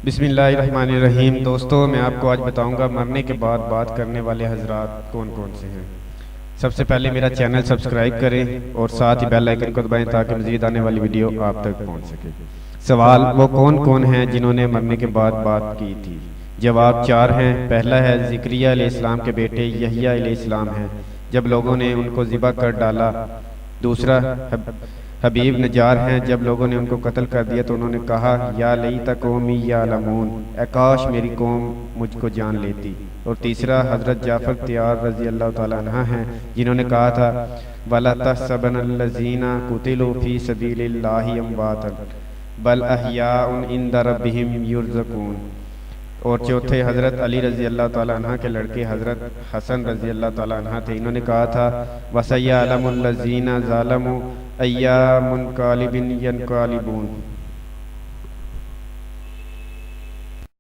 بسم اللہ الرحمن الرحیم۔ دوستو میں آپ کو آج بتاؤں گا مرنے کے بعد بات کرنے والے حضرات کون کون سے ہیں۔ سب سے پہلے میرا چینل سبسکرائب کریں اور ساتھ ہی بیل آئیکن کو دبائیں تاکہ مزید آنے والی ویڈیو آپ تک پہنچ سکے۔ سوال، وہ کون کون ہیں جنہوں نے مرنے کے بعد بات کی تھی؟ جواب چار ہیں۔ پہلا ہے زکریا علیہ السلام کے بیٹے یحییٰ علیہ السلام ہیں، جب لوگوں نے ان کو ذبح کر ڈالا۔ دوسرا حبیب نجار ہیں، جب لوگوں نے ان کو قتل کر دیا تو انہوں نے کہا یا لیت قومی یعلمون، اے کاش میری قوم مجھ کو جان لیتی۔ اور تیسرا حضرت جعفر طیار رضی اللہ تعالیٰ عنہ ہیں، جنہوں نے کہا تھا وَلَا تَحْسَبَنَّ الَّذِينَ قُتِلُوا فِي سَبِيلِ اللَّهِ أَمْوَاتًا بَلْ أَحْيَاءٌ عِندَ رَبِّهِمْ يُرْزَقُونَ۔ اور چوتھے حضرت علی رضی اللہ تعالیٰ عنہ کے لڑکے حضرت حسن رضی اللہ تعالیٰ عنہ تھے، انہوں نے کہا تھا وَسَيَعْلَمُ الَّذِينَ ظَلَمُوا أَيَّ مُنْقَلِبٍ يَنْقَلِبُونَ۔